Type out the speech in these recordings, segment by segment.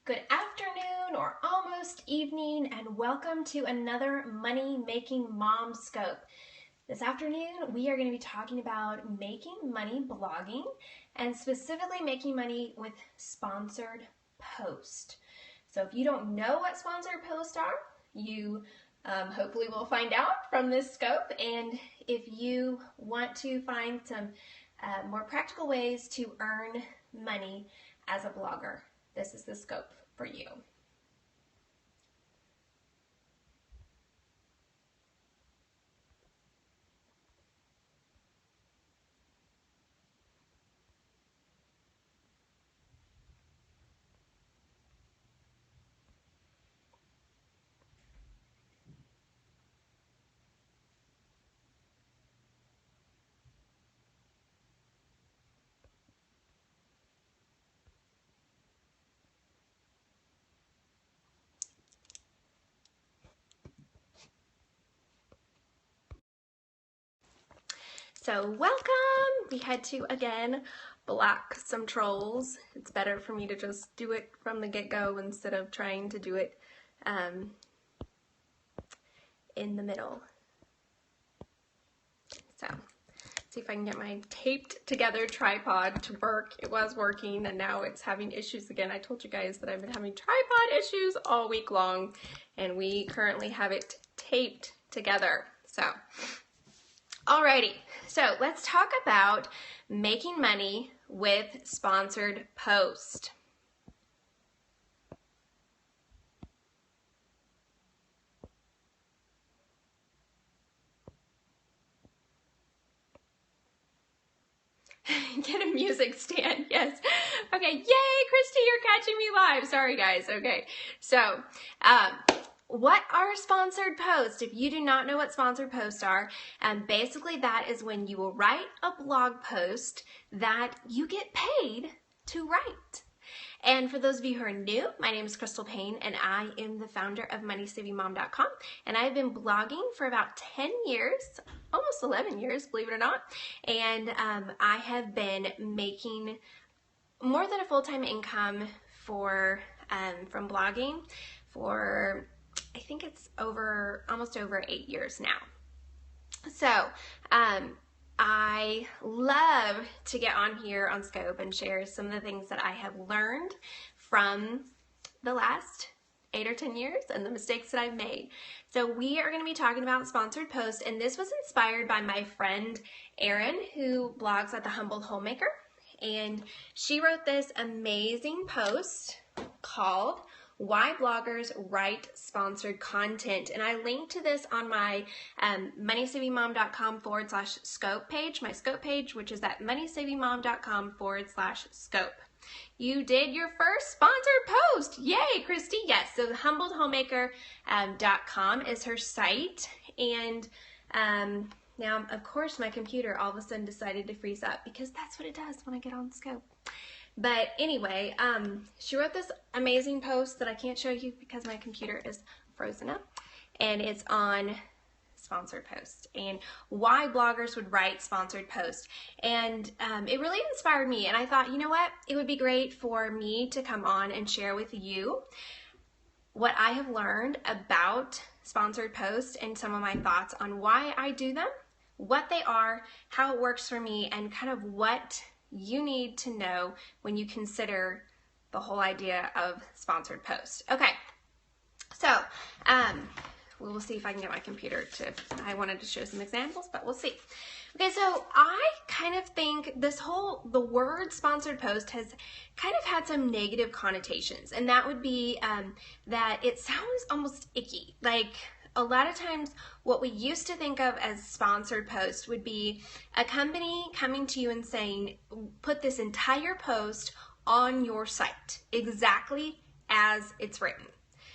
Good afternoon or almost evening, and welcome to another Money Making Mom Scope. This afternoon we are going to be talking about making money blogging, and specifically making money with sponsored posts. So if you don't know what sponsored posts are, you hopefully will find out from this scope. And if you want to find some more practical ways to earn money as a blogger, this is the scope for you. So welcome! We had to, again, block some trolls. It's better for me to just do it from the get-go instead of trying to do it in the middle. So, see if I can get my taped together tripod to work. It was working and now it's having issues again. I told you guys that I've been having tripod issues all week long, and we currently have it taped together. So, alrighty, so let's talk about making money with sponsored posts. Get a music stand, yes. Okay, yay, Christy, you're catching me live. Sorry, guys. Okay, so what are sponsored posts? If you do not know what sponsored posts are, basically that is when you will write a blog post that you get paid to write. And for those of you who are new, my name is Crystal Payne, and I am the founder of MoneySavingMom.com, and I've been blogging for about 10 years, almost 11 years, believe it or not, and I have been making more than a full-time income from blogging for, I think it's almost over 8 years now. So, I love to get on here on Scope and share some of the things that I have learned from the last 8 or 10 years and the mistakes that I've made. So we are going to be talking about sponsored posts, and this was inspired by my friend Erin, who blogs at The Humbled Homemaker, and she wrote this amazing post called Why Bloggers Write Sponsored Content. And I linked to this on my MoneySavingMom.com/scope page, my scope page, which is at MoneySavingMom.com/scope. You did your first sponsored post. Yay, Christy. Yes, so humbledhomemaker.com is her site. And now, of course, my computer all of a sudden decided to freeze up because that's what it does when I get on Scope. But anyway, she wrote this amazing post that I can't show you because my computer is frozen up, and it's on sponsored posts and why bloggers would write sponsored posts. And it really inspired me, and I thought, you know what, it would be great for me to come on and share with you what I have learned about sponsored posts and some of my thoughts on why I do them, what they are, how it works for me, and kind of what you need to know when you consider the whole idea of sponsored posts. Okay, so we will see if I can get my computer to, I wanted to show some examples, but we'll see. Okay, so I kind of think the word sponsored post has kind of had some negative connotations, and that would be that it sounds almost icky. Like, a lot of times what we used to think of as sponsored post would be a company coming to you and saying, put this entire post on your site exactly as it's written.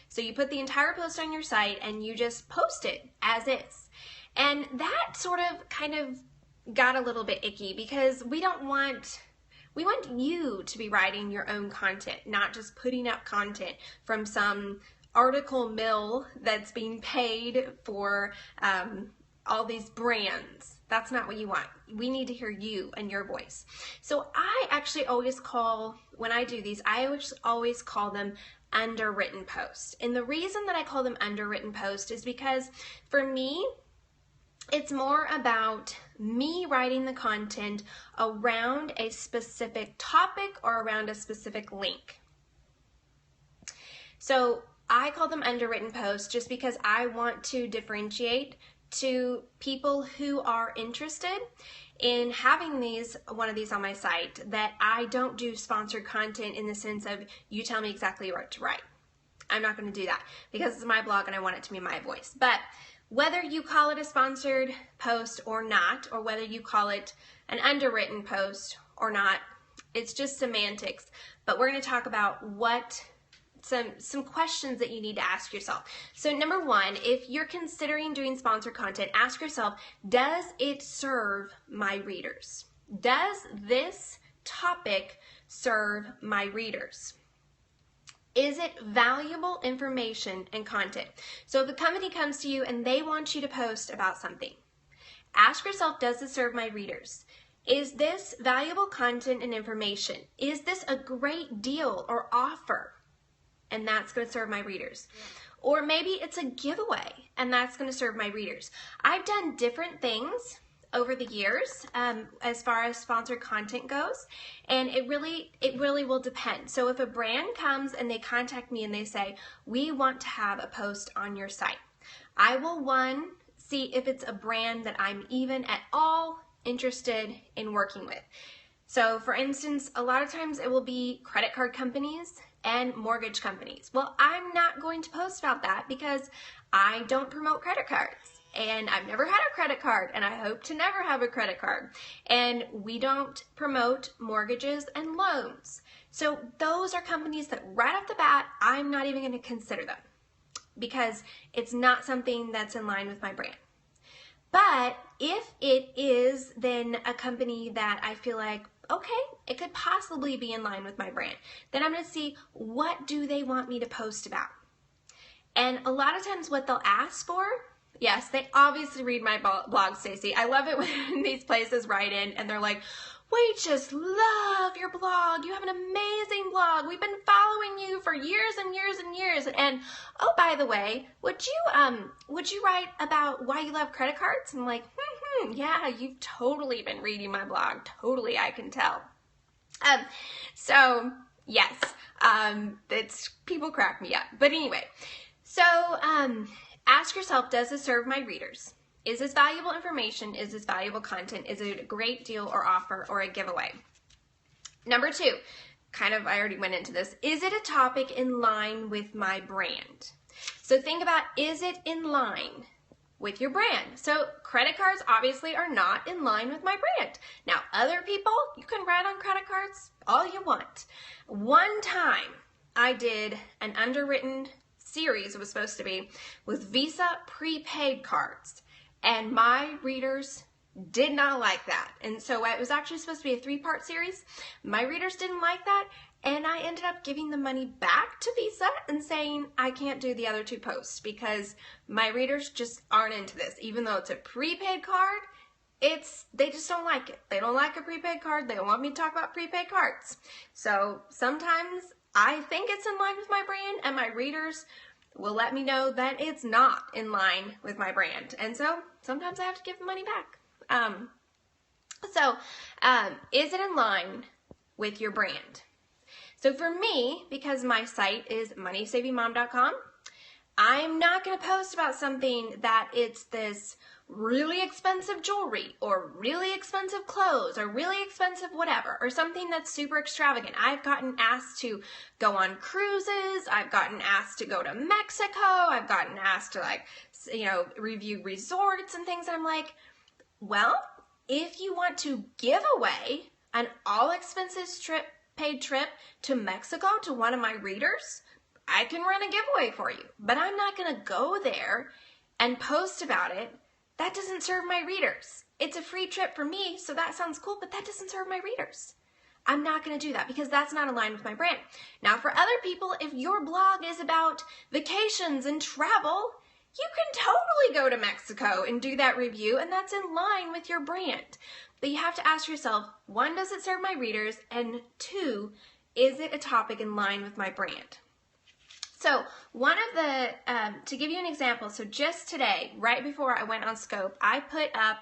So you put the entire post on your site and you just post it as is. And that sort of kind of got a little bit icky because we want you to be writing your own content, not just putting up content from some article mill that's being paid for all these brands. That's not what you want. We need to hear you and your voice. So I actually always call, when I do these, I always call them underwritten posts. And the reason that I call them underwritten posts is because for me, it's more about me writing the content around a specific topic or around a specific link. So I call them underwritten posts just because I want to differentiate to people who are interested in having one of these on my site, that I don't do sponsored content in the sense of you tell me exactly what to write. I'm not going to do that because it's my blog and I want it to be my voice. But whether you call it a sponsored post or not, or whether you call it an underwritten post or not, it's just semantics. But we're going to talk about some questions that you need to ask yourself. So number one, if you're considering doing sponsored content, ask yourself, does it serve my readers? Does this topic serve my readers? Is it valuable information and content? So if a company comes to you and they want you to post about something, ask yourself, does this serve my readers? Is this valuable content and information? Is this a great deal or offer? And that's going to serve my readers. Or maybe it's a giveaway and that's going to serve my readers. I've done different things over the years as far as sponsored content goes, and it really will depend. So if a brand comes and they contact me and they say, we want to have a post on your site, I will see if it's a brand that I'm even at all interested in working with. So for instance, a lot of times it will be credit card companies and mortgage companies. Well, I'm not going to post about that because I don't promote credit cards. And I've never had a credit card, and I hope to never have a credit card. And we don't promote mortgages and loans. So those are companies that right off the bat, I'm not even going to consider them because it's not something that's in line with my brand. But if it is then a company that I feel like, okay, it could possibly be in line with my brand, then I'm going to see, what do they want me to post about? And a lot of times what they'll ask for, yes, they obviously read my blog, Stacey. I love it when these places write in and they're like, we just love your blog. You have an amazing blog. We've been following you for years and years and years. And oh, by the way, would you write about why you love credit cards? And I'm like, yeah, you've totally been reading my blog. Totally, I can tell. So yes, it's people crack me up. But anyway, so ask yourself, does this serve my readers? Is this valuable information? Is this valuable content? Is it a great deal or offer or a giveaway? Number two, I already went into this. Is it a topic in line with my brand? So think about, is it in line with your brand? So credit cards obviously are not in line with my brand. Now, other people, you can write on credit cards all you want. One time I did an underwritten series, it was supposed to be, with Visa prepaid cards. And my readers did not like that. And so it was actually supposed to be a 3-part series. My readers didn't like that. And I ended up giving the money back to Visa and saying, I can't do the other 2 posts because my readers just aren't into this. Even though it's a prepaid card, they just don't like it. They don't like a prepaid card. They don't want me to talk about prepaid cards. So sometimes I think it's in line with my brand and my readers will let me know that it's not in line with my brand. And so sometimes I have to give the money back. Is it in line with your brand? So for me, because my site is MoneySavingMom.com, I'm not going to post about something that it's this really expensive jewelry or really expensive clothes or really expensive whatever, or something that's super extravagant. I've gotten asked to go on cruises. I've gotten asked to go to Mexico. I've gotten asked to review resorts and things. And I'm like, well, if you want to give away an all expenses paid trip to Mexico to one of my readers, I can run a giveaway for you. But I'm not going to go there and post about it. That doesn't serve my readers. It's a free trip for me, so that sounds cool, but that doesn't serve my readers. I'm not going to do that because that's not aligned with my brand. Now, for other people, if your blog is about vacations and travel, you can totally go to Mexico and do that review, and that's in line with your brand. But you have to ask yourself, 1, does it serve my readers? And 2, is it a topic in line with my brand? So one of the, to give you an example, so just today, right before I went on Scope, I put up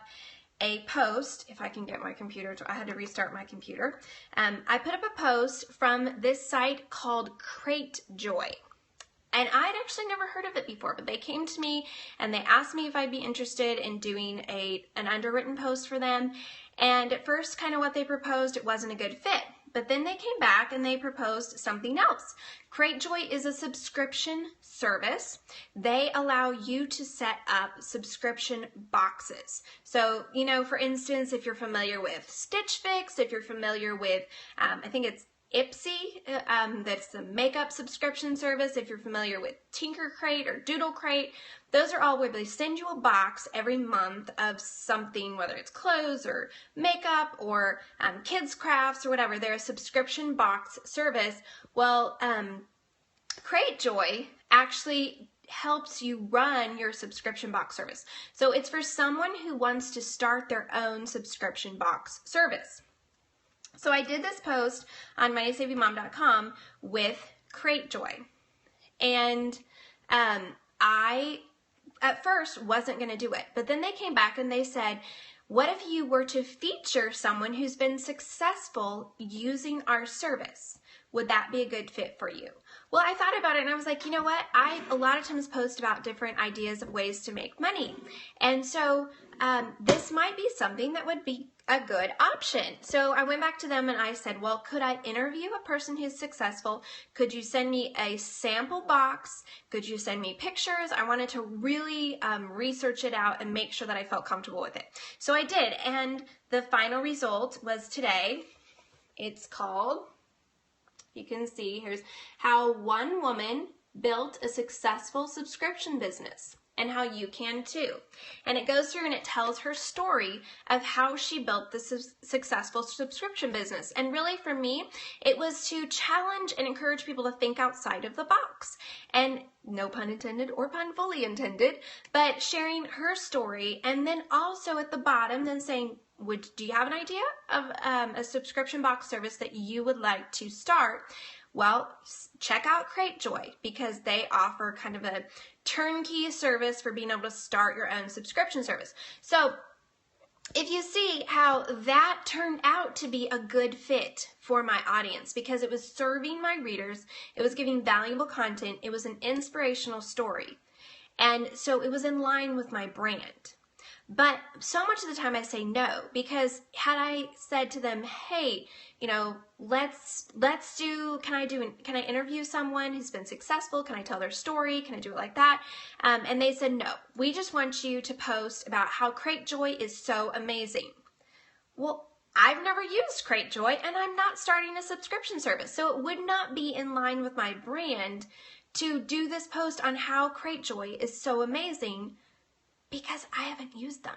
a post, if I can get my computer, I had to restart my computer. I put up a post from this site called CrateJoy. And I'd actually never heard of it before, but they came to me and they asked me if I'd be interested in doing an underwritten post for them. And at first, kind of what they proposed, it wasn't a good fit. But then they came back and they proposed something else. CrateJoy is a subscription service. They allow you to set up subscription boxes. So, you know, for instance, if you're familiar with Stitch Fix, if you're familiar with, I think it's Ipsy, that's the makeup subscription service. If you're familiar with Tinker Crate or Doodle Crate, those are all where they send you a box every month of something, whether it's clothes or makeup or kids crafts or whatever. They're a subscription box service. Well, CrateJoy actually helps you run your subscription box service. So it's for someone who wants to start their own subscription box service. So I did this post on MoneySavingMom.com with CrateJoy, and I at first wasn't going to do it, but then they came back and they said, what if you were to feature someone who's been successful using our service? Would that be a good fit for you? Well, I thought about it and I was like, you know what? I a lot of times post about different ideas of ways to make money. And so this might be something that would be a good option. So I went back to them and I said, well, could I interview a person who's successful? Could you send me a sample box? Could you send me pictures? I wanted to really research it out and make sure that I felt comfortable with it. So I did, and the final result was today. It's called, you can see, here's how one woman built a successful subscription business, and how you can too. And it goes through and it tells her story of how she built this successful subscription business. And really for me, it was to challenge and encourage people to think outside of the box. And no pun intended or pun fully intended, but sharing her story, and then also at the bottom then saying, do you have an idea of a subscription box service that you would like to start? Well, check out CrateJoy, because they offer kind of a turnkey service for being able to start your own subscription service. So if you see how that turned out to be a good fit for my audience, because it was serving my readers, it was giving valuable content, it was an inspirational story. And so it was in line with my brand. But so much of the time I say no, because had I said to them, hey, you know, can I interview someone who's been successful? Can I tell their story? Can I do it like that? And they said, no, we just want you to post about how CrateJoy is so amazing. Well, I've never used CrateJoy and I'm not starting a subscription service. So it would not be in line with my brand to do this post on how CrateJoy is so amazing, because I haven't used them.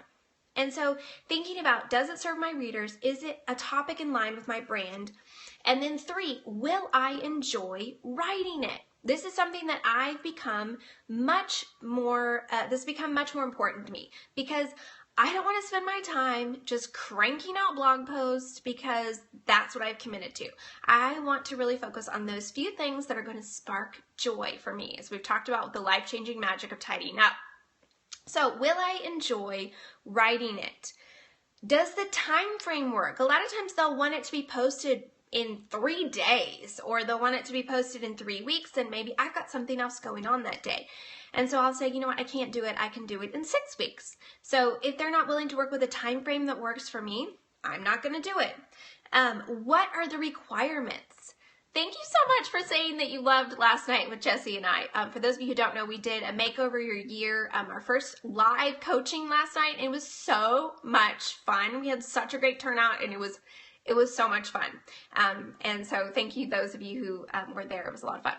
And so thinking about, does it serve my readers? Is it a topic in line with my brand? And then 3, will I enjoy writing it? This is something that I've become much more, much more important to me, because I don't want to spend my time just cranking out blog posts because that's what I've committed to. I want to really focus on those few things that are going to spark joy for me, as we've talked about with the life-changing magic of tidying up. So will I enjoy writing it? Does the time frame work? A lot of times they'll want it to be posted in 3 days, or they'll want it to be posted in 3 weeks, and maybe I've got something else going on that day. And so I'll say, you know what, I can't do it. I can do it in 6 weeks. So if they're not willing to work with a time frame that works for me, I'm not going to do it. What are the requirements? Thank you so much for saying that you loved last night with Jessie and I. For those of you who don't know, we did a Makeover Your Year, our first live coaching last night. And it was so much fun. We had such a great turnout, and it was so much fun. And so thank you, those of you who were there. It was a lot of fun.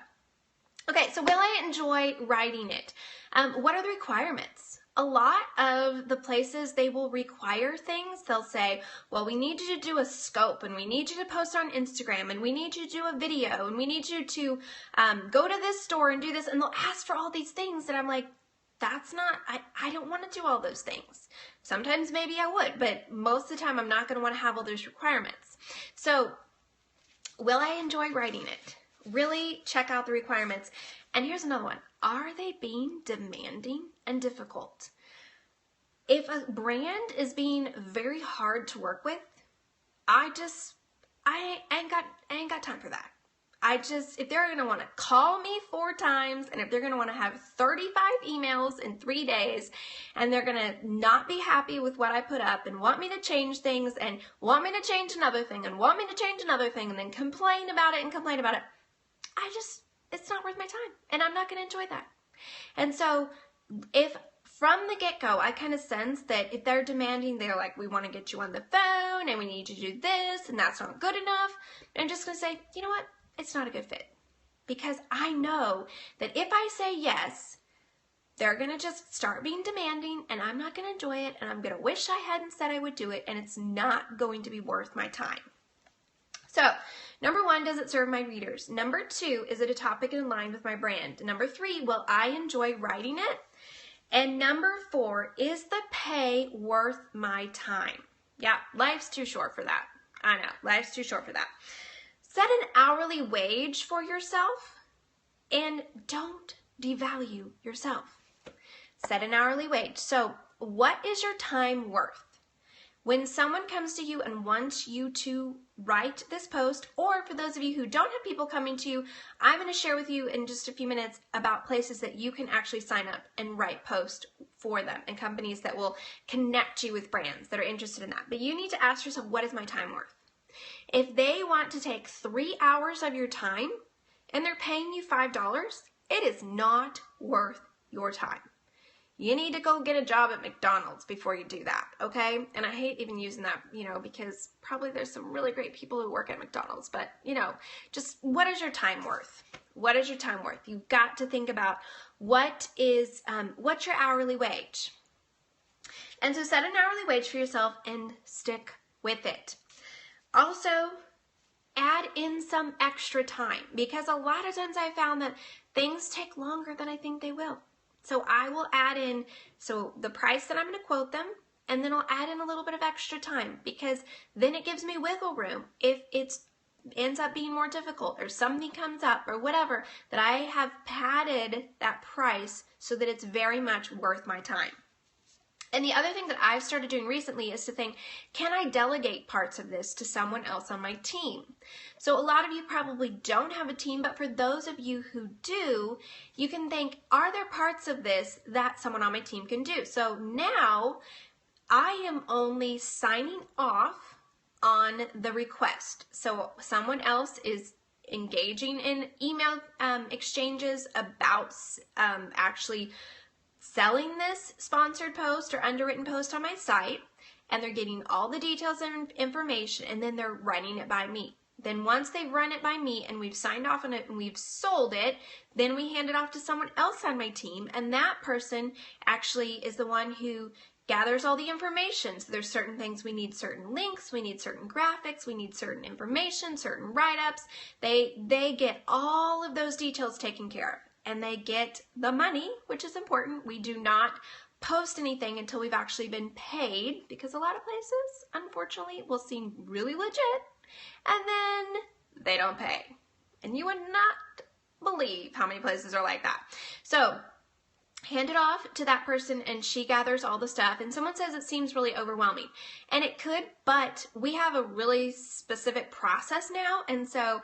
Okay, so will I enjoy writing it? What are the requirements? A lot of the places, they will require things. They'll say, well, we need you to do a scope, and we need you to post on Instagram, and we need you to do a video, and we need you to go to this store and do this. And they'll ask for all these things that I'm like, that's not, I don't want to do all those things. Sometimes maybe I would, but most of the time I'm not going to want to have all those requirements. So will I enjoy writing it? really check out the requirements. And here's another one. Are they being demanding and difficult? If a brand is being very hard to work with, I ain't got time for that. If they're going to want to call me 4 times, and if they're going to want to have 35 emails in 3 days, and they're going to not be happy with what I put up and want me to change things and want me to change another thing and want me to change another thing and then complain about it, it's not worth my time, and I'm not going to enjoy that. And so if from the get-go, I kind of sense that if they're demanding, they're like, we want to get you on the phone and we need you to do this and that's not good enough, I'm just going to say, you know what? It's not a good fit, because I know that if I say yes, they're going to just start being demanding and I'm not going to enjoy it, and I'm going to wish I hadn't said I would do it, and it's not going to be worth my time. So, number 1, does it serve my readers? Number 2, is it a topic in line with my brand? Number 3, will I enjoy writing it? And number 4, is the pay worth my time? Yeah, life's too short for that. I know, life's too short for that. Set an hourly wage for yourself and don't devalue yourself. Set an hourly wage. So what is your time worth? When someone comes to you and wants you to write this post, or for those of you who don't have people coming to you, I'm going to share with you in just a few minutes about places that you can actually sign up and write posts for them, and companies that will connect you with brands that are interested in that. But you need to ask yourself, what is my time worth? If they want to take 3 hours of your time and they're paying you $5, it is not worth your time. You need to go get a job at McDonald's before you do that, okay? And I hate even using that, because probably there's some really great people who work at McDonald's, but, just what is your time worth? What is your time worth? You've got to think about what's your hourly wage? And so set an hourly wage for yourself and stick with it. Also, add in some extra time, because a lot of times I found that things take longer than I think they will. So I will add in, the price that I'm going to quote them, and then I'll add in a little bit of extra time, because then it gives me wiggle room if it ends up being more difficult or something comes up or whatever, that I have padded that price so that it's very much worth my time. And the other thing that I've started doing recently is to think, can I delegate parts of this to someone else on my team? So a lot of you probably don't have a team, but for those of you who do, you can think, are there parts of this that someone on my team can do? So now I am only signing off on the request. So someone else is engaging in email exchanges about actually selling this sponsored post or underwritten post on my site, and they're getting all the details and information, and then they're running it by me. Then once they've run it by me and we've signed off on it and we've sold it, then we hand it off to someone else on my team, and that person actually is the one who gathers all the information. So there's certain things, we need certain links, we need certain graphics, we need certain information, certain write-ups. They get all of those details taken care of. And they get the money, which is important. We do not post anything until we've actually been paid, because a lot of places, unfortunately, will seem really legit, and then they don't pay. And you would not believe how many places are like that. So hand it off to that person and she gathers all the stuff. And someone says it seems really overwhelming. And it could, but we have a really specific process now, and so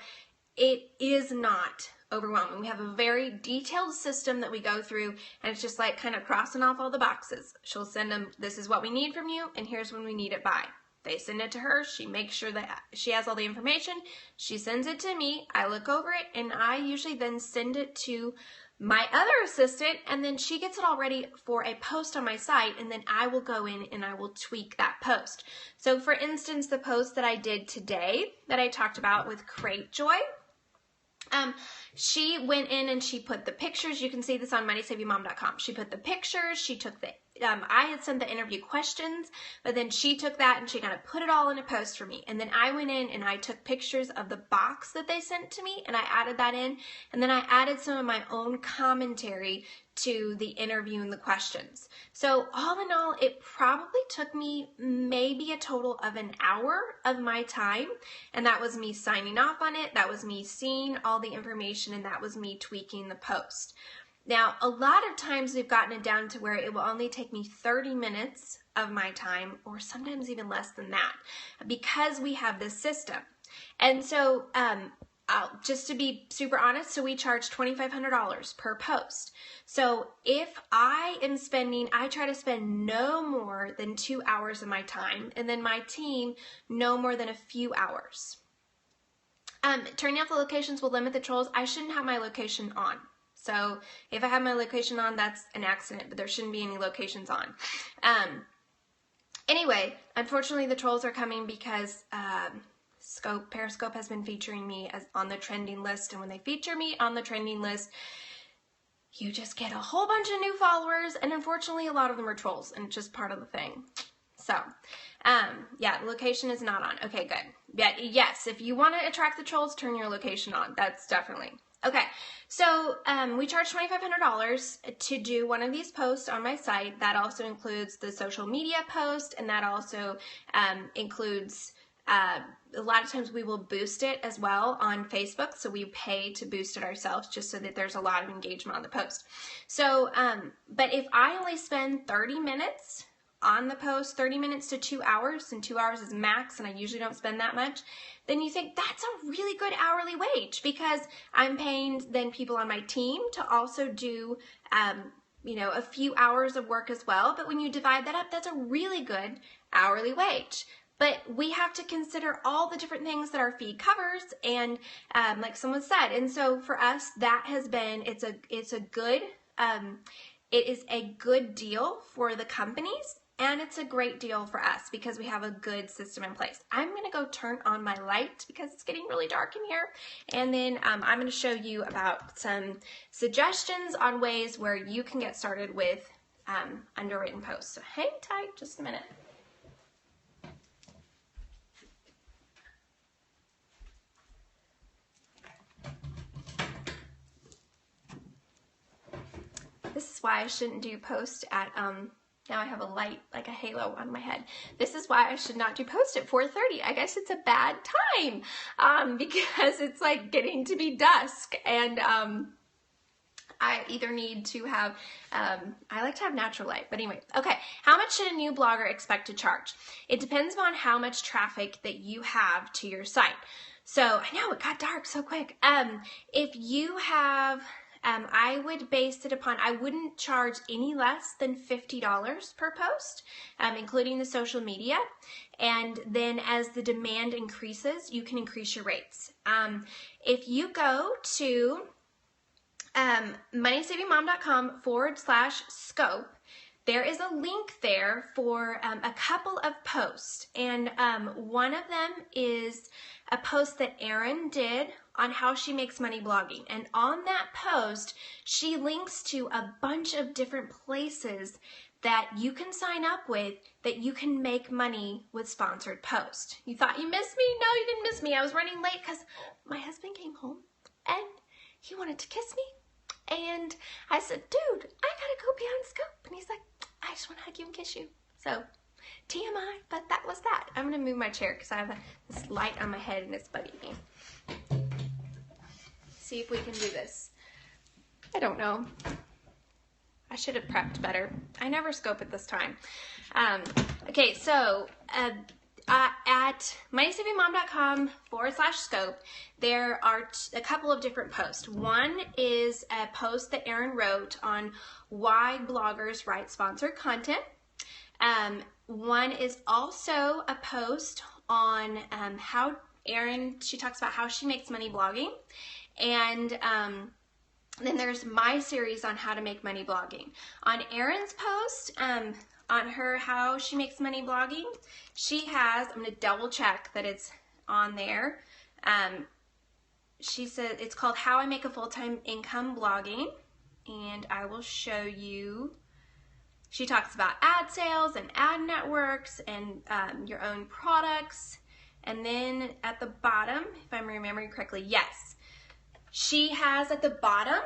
it is not overwhelming. We have a very detailed system that we go through, and it's just like kind of crossing off all the boxes. She'll send them, this is what we need from you, and here's when we need it by. They send it to her, she makes sure that she has all the information, she sends it to me, I look over it, and I usually then send it to my other assistant, and then she gets it all ready for a post on my site, and then I will go in and I will tweak that post. So for instance, the post that I did today that I talked about with Crate Joy, she went in and she put the pictures. You can see this on MoneySavingMom.com. She put the pictures, she took I had sent the interview questions, but then she took that and she kind of put it all in a post for me. And then I went in and I took pictures of the box that they sent to me and I added that in. And then I added some of my own commentary to the interview and the questions. So all in all, it probably took me maybe a total of an hour of my time. And that was me signing off on it. That was me seeing all the information, and that was me tweaking the post. Now, a lot of times we've gotten it down to where it will only take me 30 minutes of my time, or sometimes even less than that, because we have this system. And so, just to be super honest, so we charge $2,500 per post. So if I am spending, I try to spend no more than 2 hours of my time, and then my team no more than a few hours. Turning off the locations will limit the trolls. I shouldn't have my location on. So if I have my location on, that's an accident, but there shouldn't be any locations on. Anyway, unfortunately the trolls are coming because Periscope has been featuring me as on the trending list, and when they feature me on the trending list, you just get a whole bunch of new followers, and unfortunately a lot of them are trolls, and it's just part of the thing. So, yeah, location is not on. Okay, good. Yeah, yes, if you want to attract the trolls, turn your location on. That's definitely. Okay, so we charge $2,500 to do one of these posts on my site. That also includes the social media post, and that also includes, a lot of times we will boost it as well on Facebook, so we pay to boost it ourselves just so that there's a lot of engagement on the post. So, but if I only spend 30 minutes on the post, 30 minutes to 2 hours, and 2 hours is max, and I usually don't spend that much, then you think that's a really good hourly wage, because I'm paying then people on my team to also do, you know, a few hours of work as well. But when you divide that up, that's a really good hourly wage. But we have to consider all the different things that our fee covers, and like someone said, and so for us, that has been, it is a good deal for the companies. And it's a great deal for us because we have a good system in place. I'm going to go turn on my light because it's getting really dark in here. And then I'm going to show you about some suggestions on ways where you can get started with underwritten posts. So hang tight just a minute. This is why I shouldn't do posts at now I have a light, like a halo on my head. This is why I should not do post at 4:30. I guess it's a bad time because it's like getting to be dusk, and I either need to have, I like to have natural light, but anyway. Okay, how much should a new blogger expect to charge? It depends on how much traffic that you have to your site. So, I know, it got dark so quick. If you have, I would base it upon, I wouldn't charge any less than $50 per post, including the social media. And then as the demand increases, you can increase your rates. If you go to MoneySavingMom.com/scope, there is a link there for a couple of posts, and one of them is a post that Erin did on how she makes money blogging. And on that post, she links to a bunch of different places that you can sign up with that you can make money with sponsored posts. You thought you missed me? No, you didn't miss me. I was running late because my husband came home and he wanted to kiss me. And I said, dude, I gotta go be on Scope. And he's like, I just want to hug you and kiss you. So, TMI, but that was that. I'm gonna move my chair because I have this light on my head and it's bugging me. See if we can do this. I don't know. I should have prepped better. I never scope at this time. Okay, so at MoneySavingMom.com/scope, there are a couple of different posts. One is a post that Erin wrote on why bloggers write sponsored content. One is also a post on how Erin, she talks about how she makes money blogging. And then there's my series on how to make money blogging. On Erin's post, on her how she makes money blogging, she has, I'm going to double check that it's on there. She said it's called How I Make a Full-Time Income Blogging, and I will show you She talks about ad sales and ad networks and your own products. And then at the bottom, if I'm remembering correctly, yes, she has at the bottom,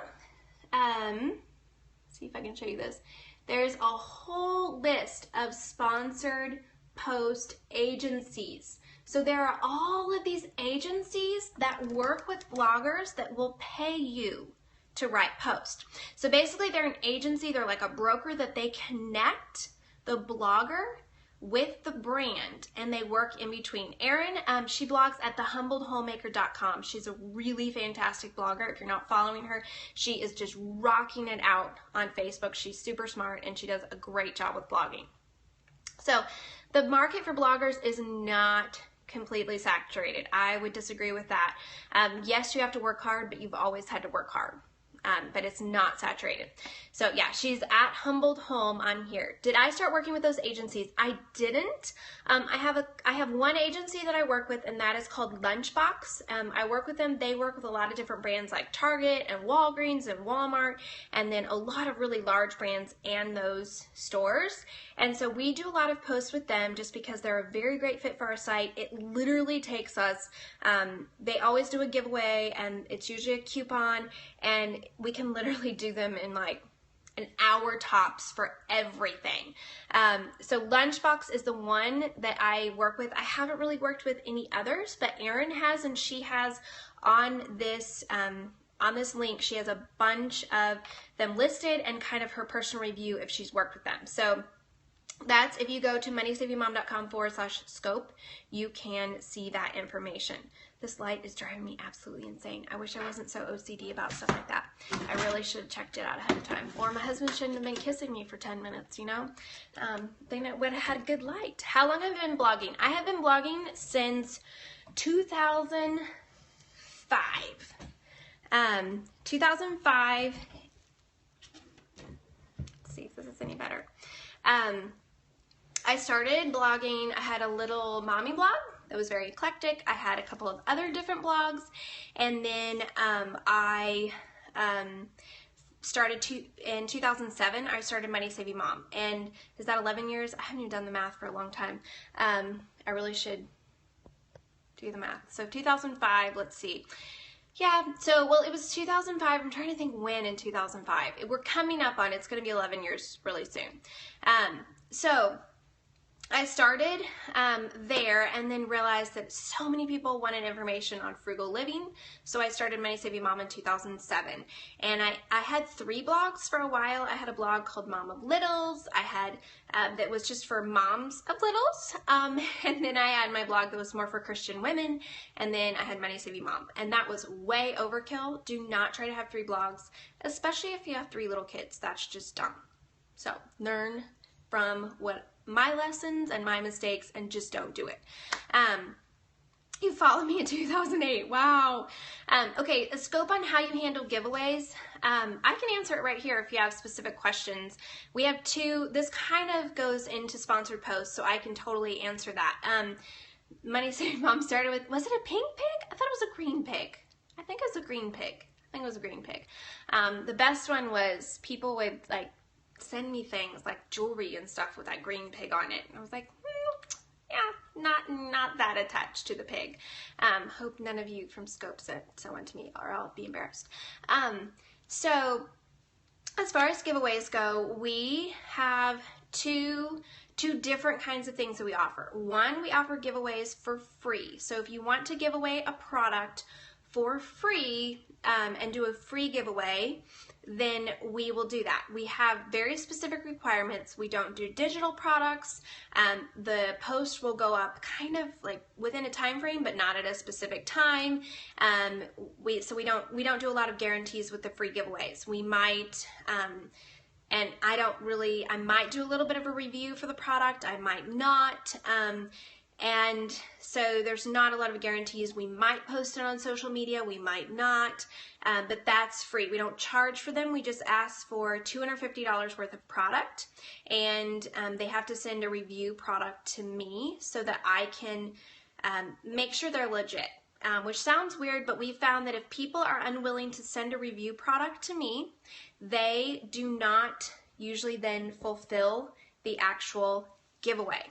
see if I can show you this, there's a whole list of sponsored post agencies. So there are all of these agencies that work with bloggers that will pay you to write posts. So basically they're an agency, they're like a broker that they connect the blogger with the brand, and they work in between. Erin, she blogs at thehumbledhomemaker.com. She's a really fantastic blogger. If you're not following her, she is just rocking it out on Facebook. She's super smart and she does a great job with blogging. So the market for bloggers is not completely saturated. I would disagree with that. Yes, you have to work hard, but you've always had to work hard. But it's not saturated. So yeah, she's at Humbled Home on here. Did I start working with those agencies? I didn't. I have one agency that I work with, and that is called Lunchbox. I work with them. They work with a lot of different brands like Target and Walgreens and Walmart, and then a lot of really large brands and those stores. And so we do a lot of posts with them just because they're a very great fit for our site. It literally takes us, they always do a giveaway, and it's usually a coupon, and we can literally do them in like an hour tops for everything. So Lunchbox is the one that I work with. I haven't really worked with any others, but Erin has, and she has on this link, she has a bunch of them listed and kind of her personal review if she's worked with them. So that's, if you go to MoneySavingMom.com/scope, you can see that information. This light is driving me absolutely insane. I wish I wasn't so OCD about stuff like that. I really should have checked it out ahead of time. Or my husband shouldn't have been kissing me for 10 minutes, you know? Then it would have had good light. How long have I been blogging? I have been blogging since 2005. 2005. Let's see if this is any better. I started blogging. I had a little mommy blog that was very eclectic. I had a couple of other different blogs, and then I started in 2007. I started Money Saving Mom, and is that 11 years? I haven't even done the math for a long time. I really should do the math. So 2005. Let's see. Yeah, so, well, it was 2005. I'm trying to think when in 2005. We're coming up on, it's going to be 11 years really soon. So I started there, and then realized that so many people wanted information on frugal living. So I started Money Saving Mom in 2007. And I had 3 blogs for a while. I had a blog called Mom of Littles. I had that was just for moms of littles. And then I had my blog that was more for Christian women. And then I had Money Saving Mom. And that was way overkill. Do not try to have 3 blogs, especially if you have 3 little kids. That's just dumb. So learn from what my lessons and my mistakes, and just don't do it. You followed me in 2008. Wow. Okay, a scope on how you handle giveaways. I can answer it right here if you have specific questions. We have 2. This kind of goes into sponsored posts, so I can totally answer that. Money Saving Mom started with, was it a pink pig? I thought it was a green pig. I think it was a green pig. The best one was people would like send me things like jewelry and stuff with that green pig on it. And I was like, yeah, not that attached to the pig. Hope none of you from Scope sent someone to me, or I'll be embarrassed. So as far as giveaways go, we have two different kinds of things that we offer. One, we offer giveaways for free. So if you want to give away a product for free and do a free giveaway, then we will do that. We have very specific requirements. We don't do digital products. The post will go up kind of like within a time frame, but not at a specific time. So we don't do a lot of guarantees with the free giveaways. We might, and I might do a little bit of a review for the product. I might not. And so there's not a lot of guarantees. We might post it on social media, we might not, but that's free. We don't charge for them. We just ask for $250 worth of product, and they have to send a review product to me so that I can make sure they're legit. Which sounds weird, but we found that if people are unwilling to send a review product to me, they do not usually then fulfill the actual giveaway.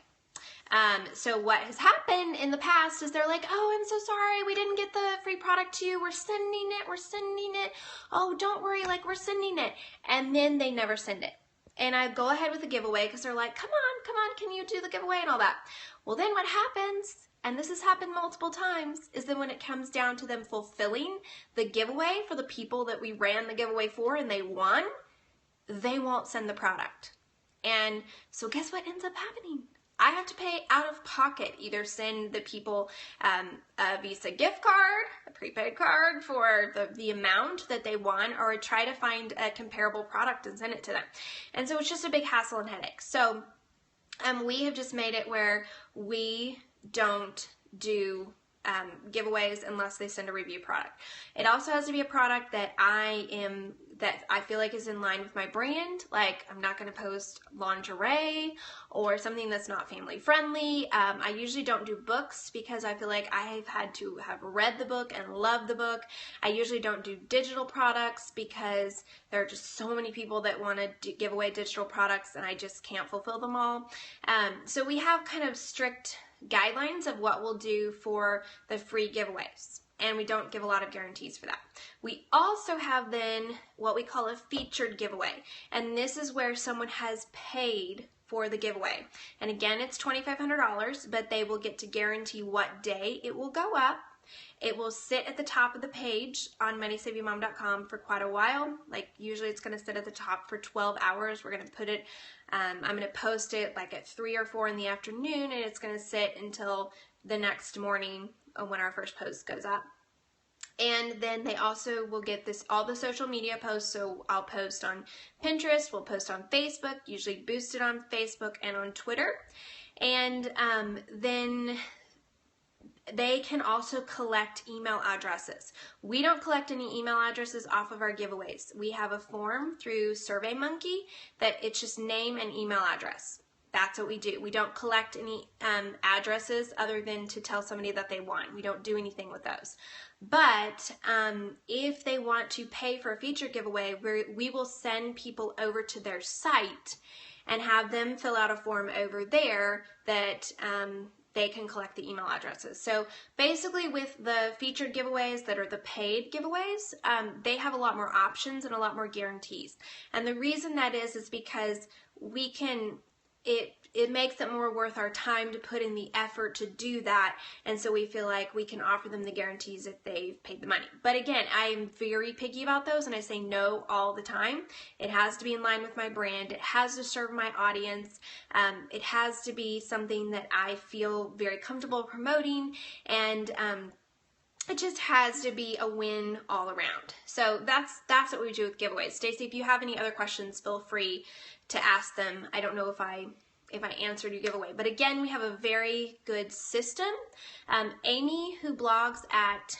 So what has happened in the past is they're like, oh, I'm so sorry, we didn't get the free product to you, we're sending it, oh, don't worry, like, we're sending it, and then they never send it. And I go ahead with the giveaway because they're like, come on, can you do the giveaway and all that? Well, then what happens, and this has happened multiple times, is then when it comes down to them fulfilling the giveaway for the people that we ran the giveaway for and they won, they won't send the product. And so guess what ends up happening? I have to pay out of pocket, either send the people a Visa gift card, a prepaid card for the amount that they won, or try to find a comparable product and send it to them. And so it's just a big hassle and headache. So we have just made it where we don't do giveaways unless they send a review product. It also has to be a product that I feel like is in line with my brand. Like, I'm not going to post lingerie or something that's not family friendly. I usually don't do books because I feel like I've had to have read the book and love the book. I usually don't do digital products because there are just so many people that want to give away digital products and I just can't fulfill them all. So we have kind of strict guidelines of what we'll do for the free giveaways, and we don't give a lot of guarantees for that. We also have then what we call a featured giveaway, and this is where someone has paid for the giveaway. And again, it's $2,500, but they will get to guarantee what day it will go up. It will sit at the top of the page on MoneySavingMom.com for quite a while. Like, usually it's going to sit at the top for 12 hours. We're going to put it, I'm going to post it like at 3 or 4 in the afternoon, and it's going to sit until the next morning when our first post goes up. And then they also will get all the social media posts. So I'll post on Pinterest, we'll post on Facebook, usually boosted on Facebook and on Twitter. And then they can also collect email addresses. We don't collect any email addresses off of our giveaways. We have a form through SurveyMonkey that it's just name and email address. That's what we do. We don't collect any addresses other than to tell somebody that they won. We don't do anything with those. But if they want to pay for a feature giveaway, we will send people over to their site and have them fill out a form over there that they can collect the email addresses. So basically with the featured giveaways that are the paid giveaways, they have a lot more options and a lot more guarantees. And the reason that is because we can, it makes it more worth our time to put in the effort to do that, and so we feel like we can offer them the guarantees if they've paid the money. But again, I am very picky about those, and I say no all the time. It has to be in line with my brand. It has to serve my audience. It has to be something that I feel very comfortable promoting, and it just has to be a win all around. So that's what we do with giveaways. Stacey, if you have any other questions, feel free to ask them. I don't know if I answered your giveaway, but again, we have a very good system. Amy, who blogs at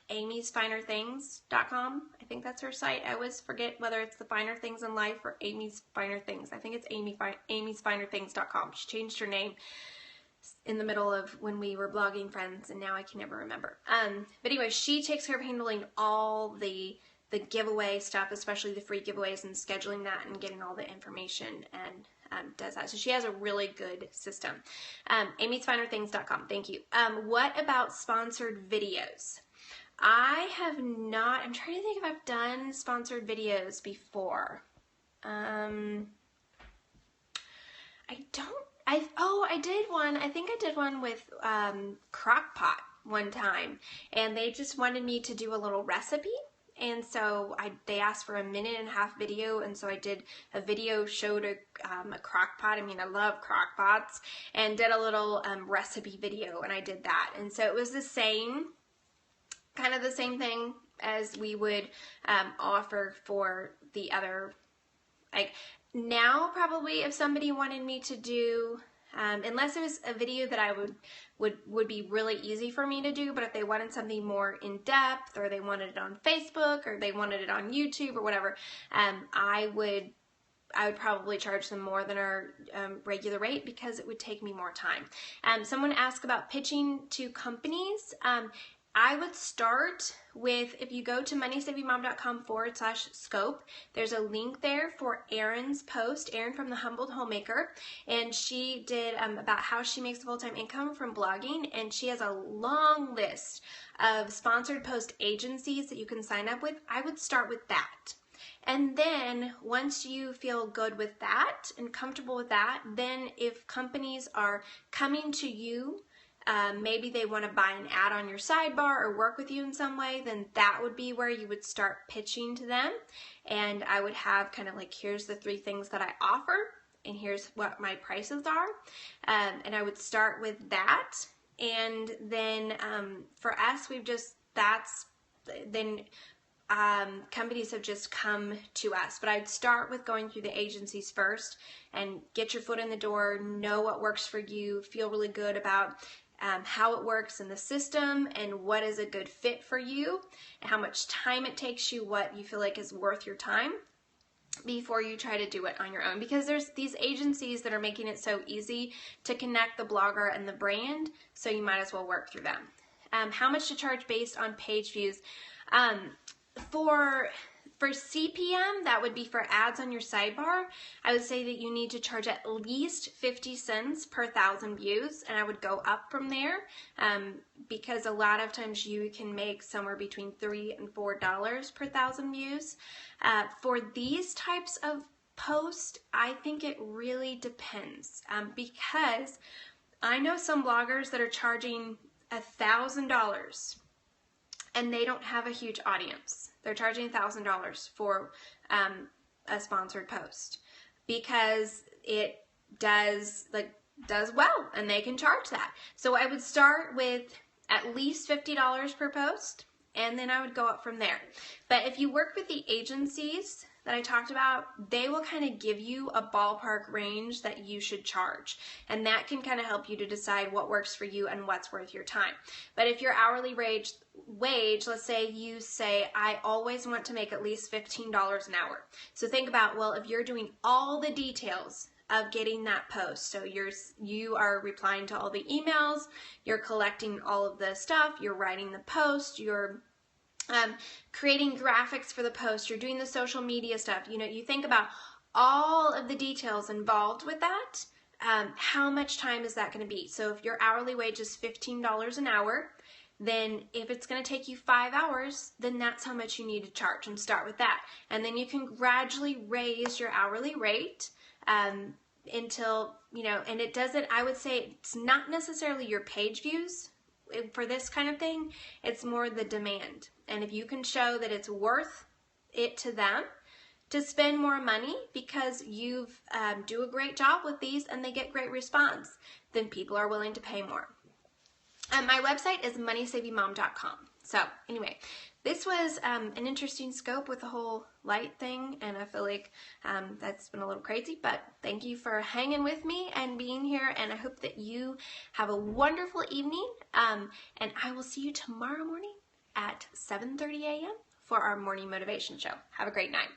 amysfinerthings.com, I think that's her site. I always forget whether it's the Finer Things in Life or Amy's Finer Things. I think it's amysfinerthings.com. She changed her name in the middle of when we were blogging friends, and now I can never remember. But anyway, she takes care of handling all the giveaway stuff, especially the free giveaways, and scheduling that and getting all the information, and does that. So she has a really good system. amysfinerthings.com. Thank you. What about sponsored videos? I have not. I'm trying to think if I've done sponsored videos before. I did one. I think I did one with Crock-Pot one time, and they just wanted me to do a little recipe. And so they asked for a 1.5-minute video, and so I did a video, showed a crock-pot. I mean, I love crock-pots, and did a little recipe video, and I did that. And so it was kind of the same thing as we would offer for the other, like, now probably if somebody wanted me to do, unless it was a video that I would be really easy for me to do, but if they wanted something more in depth, or they wanted it on Facebook, or they wanted it on YouTube or whatever, I would probably charge them more than our regular rate because it would take me more time. Someone asked about pitching to companies. I would start with, if you go to MoneySavingMom.com/scope, there's a link there for Erin's post, Erin from the Humbled Homemaker, and she did about how she makes full-time income from blogging, and she has a long list of sponsored post agencies that you can sign up with. I would start with that. And then once you feel good with that and comfortable with that, then if companies are coming to you, maybe they want to buy an ad on your sidebar or work with you in some way, then that would be where you would start pitching to them. And I would have kind of like, here's the 3 things that I offer, and here's what my prices are. And I would start with that. And then for us, companies have just come to us. But I'd start with going through the agencies first and get your foot in the door, know what works for you, feel really good about how it works in the system and what is a good fit for you, and how much time it takes you, what you feel like is worth your time before you try to do it on your own. Because there's these agencies that are making it so easy to connect the blogger and the brand, so you might as well work through them. How much to charge based on page views? For CPM, that would be for ads on your sidebar. I would say that you need to charge at least 50 cents per 1,000 views, and I would go up from there because a lot of times you can make somewhere between $3 and $4 per 1,000 views. For these types of posts, I think it really depends because I know some bloggers that are charging $1,000 and they don't have a huge audience. They're charging $1,000 for a sponsored post because it does well, and they can charge that. So I would start with at least $50 per post, and then I would go up from there. But if you work with the agencies that I talked about, they will kind of give you a ballpark range that you should charge. And that can kind of help you to decide what works for you and what's worth your time. But if your hourly wage, let's say you say, I always want to make at least $15 an hour. So think about, well, if you're doing all the details of getting that post, so you are replying to all the emails, you're collecting all of the stuff, you're writing the post, you're creating graphics for the post, you're doing the social media stuff, you think about all of the details involved with that, how much time is that going to be? So if your hourly wage is $15 an hour, then if it's going to take you 5 hours, then that's how much you need to charge, and start with that. And then you can gradually raise your hourly rate until, and it doesn't, I would say it's not necessarily your page views for this kind of thing, it's more the demand. And if you can show that it's worth it to them to spend more money because you do a great job with these and they get great response, then people are willing to pay more. My website is MoneySavingMom.com. So anyway, this was an interesting scope with the whole light thing, and I feel like that's been a little crazy, but thank you for hanging with me and being here, and I hope that you have a wonderful evening, and I will see you tomorrow morning at 7:30 a.m. for our morning motivation show. Have a great night.